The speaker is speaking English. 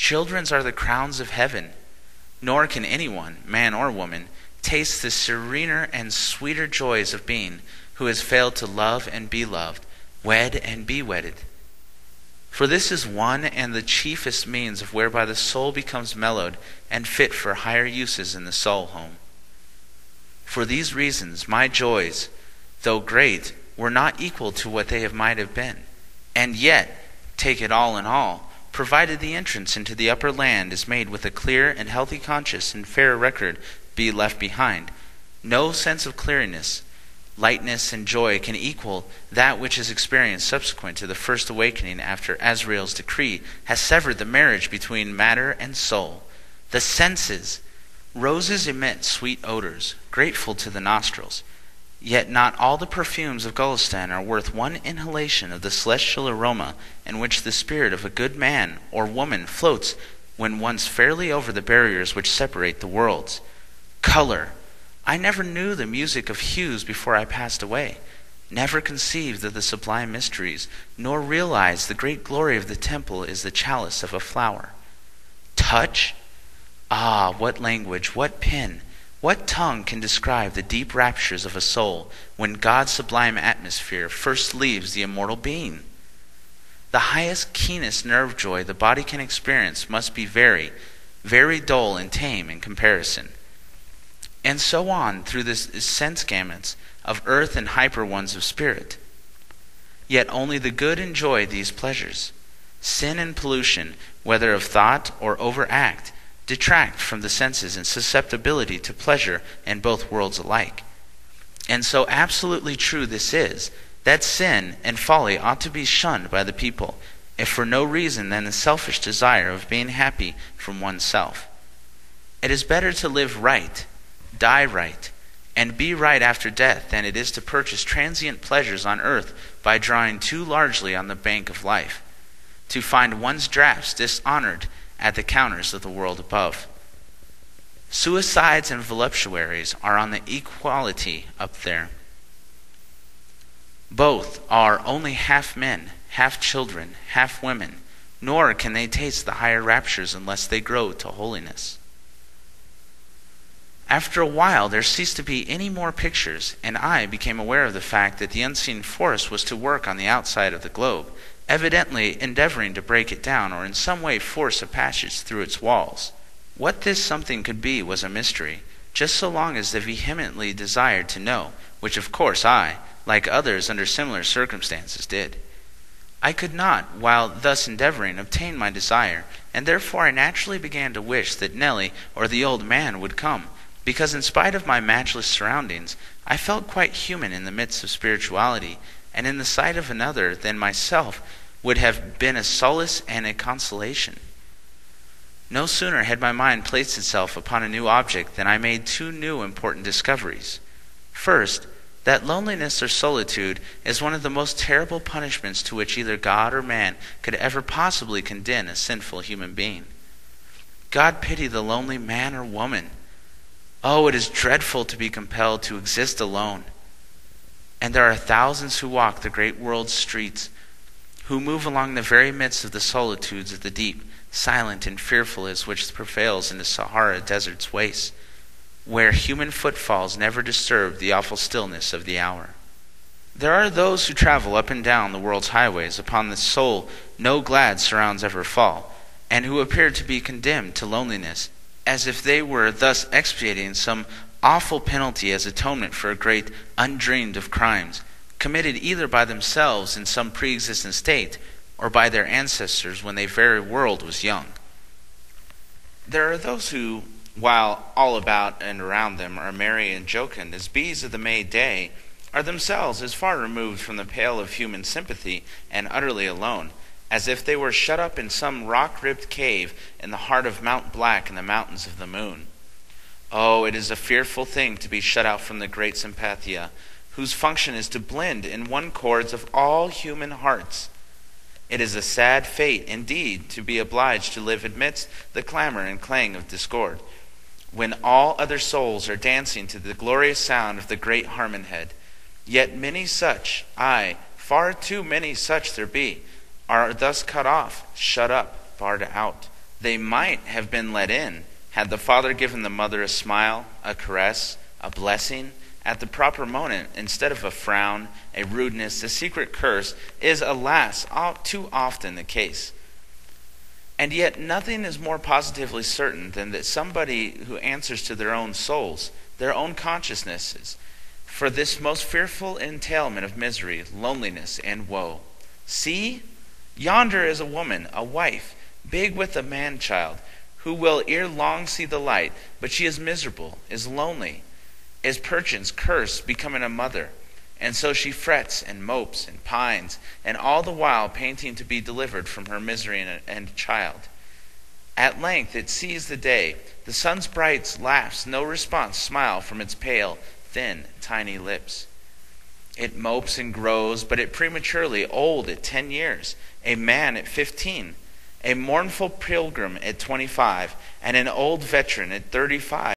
Children's are the crowns of heaven, nor can anyone, man or woman, taste the serener and sweeter joys of being who has failed to love and be loved, wed and be wedded. For this is one and the chiefest means of whereby the soul becomes mellowed and fit for higher uses in the soul home. For these reasons my joys, though great, were not equal to what they might have been, and yet, take it all in all, provided the entrance into the upper land is made with a clear and healthy conscience and fair record be left behind, no sense of clearness, lightness, and joy can equal that which is experienced subsequent to the first awakening after Azrael's decree has severed the marriage between matter and soul. The senses, roses emit sweet odors, grateful to the nostrils, yet not all the perfumes of Gulistan are worth one inhalation of the celestial aroma in which the spirit of a good man or woman floats when once fairly over the barriers which separate the worlds. Color. I never knew the music of hues before I passed away, never conceived of the sublime mysteries, nor realized the great glory of the temple is the chalice of a flower. Touch. Ah, what language, what pen, what tongue can describe the deep raptures of a soul when God's sublime atmosphere first leaves the immortal being? The highest, keenest nerve joy the body can experience must be very, very dull and tame in comparison. And so on through the sense gamuts of earth and hyper ones of spirit. Yet only the good enjoy these pleasures. Sin and pollution, whether of thought or overact, detract from the senses and susceptibility to pleasure in both worlds alike. And so absolutely true this is, that sin and folly ought to be shunned by the people, if for no reason than the selfish desire of being happy from oneself. It is better to live right, die right, and be right after death than it is to purchase transient pleasures on earth by drawing too largely on the bank of life, to find one's drafts dishonored at the counters of the world above. Suicides and voluptuaries are on the equality up there. Both are only half men, half children, half women, nor can they taste the higher raptures unless they grow to holiness. After a while there ceased to be any more pictures, and I became aware of the fact that the unseen force was to work on the outside of the globe, evidently endeavoring to break it down or in some way force a passage through its walls. What this something could be was a mystery, just so long as they vehemently desired to know, which of course I, like others under similar circumstances, did. I could not, while thus endeavoring, obtain my desire, and therefore I naturally began to wish that Nellie or the old man would come, because in spite of my matchless surroundings, I felt quite human in the midst of spirituality, and in the sight of another than myself would have been a solace and a consolation. No sooner had my mind placed itself upon a new object than I made two new important discoveries. First, that loneliness or solitude is one of the most terrible punishments to which either God or man could ever possibly condemn a sinful human being. God pity the lonely man or woman. Oh, it is dreadful to be compelled to exist alone. And there are thousands who walk the great world's streets, who move along the very midst of the solitudes of the deep, silent and fearful as which prevails in the Sahara Desert's wastes, where human footfalls never disturb the awful stillness of the hour. There are those who travel up and down the world's highways upon the soul no glad surrounds ever fall, and who appear to be condemned to loneliness, as if they were thus expiating some awful penalty as atonement for a great undreamed of crimes, committed either by themselves in some pre-existent state, or by their ancestors when the very world was young. There are those who, while all about and around them are merry and jocund as bees of the May day, are themselves as far removed from the pale of human sympathy and utterly alone, as if they were shut up in some rock-ribbed cave in the heart of Mount Black in the mountains of the moon. Oh, it is a fearful thing to be shut out from the great sympathia, whose function is to blend in one chords of all human hearts. It is a sad fate, indeed, to be obliged to live amidst the clamor and clang of discord, when all other souls are dancing to the glorious sound of the great harmon head. Yet many such, aye, far too many such there be, are thus cut off, shut up, barred out, They might have been let in had the father given the mother a smile, a caress, a blessing at the proper moment instead of a frown, a rudeness, a secret curse is, alas, too often the case. And yet nothing is more positively certain than that somebody who answers to their own souls, their own consciousnesses, for this most fearful entailment of misery, loneliness, and woe. See, yonder is a woman, a wife, big with a man-child, who will ere long see the light, but she is miserable, is lonely, is perchance cursed, becoming a mother. And so she frets and mopes and pines, and all the while painting to be delivered from her misery and child. At length it sees the day. The sun's bright laughs no response smile from its pale, thin, tiny lips. It mopes and grows, but it prematurely old at 10 years, a man at 15, a mournful pilgrim at 25, and an old veteran at 35.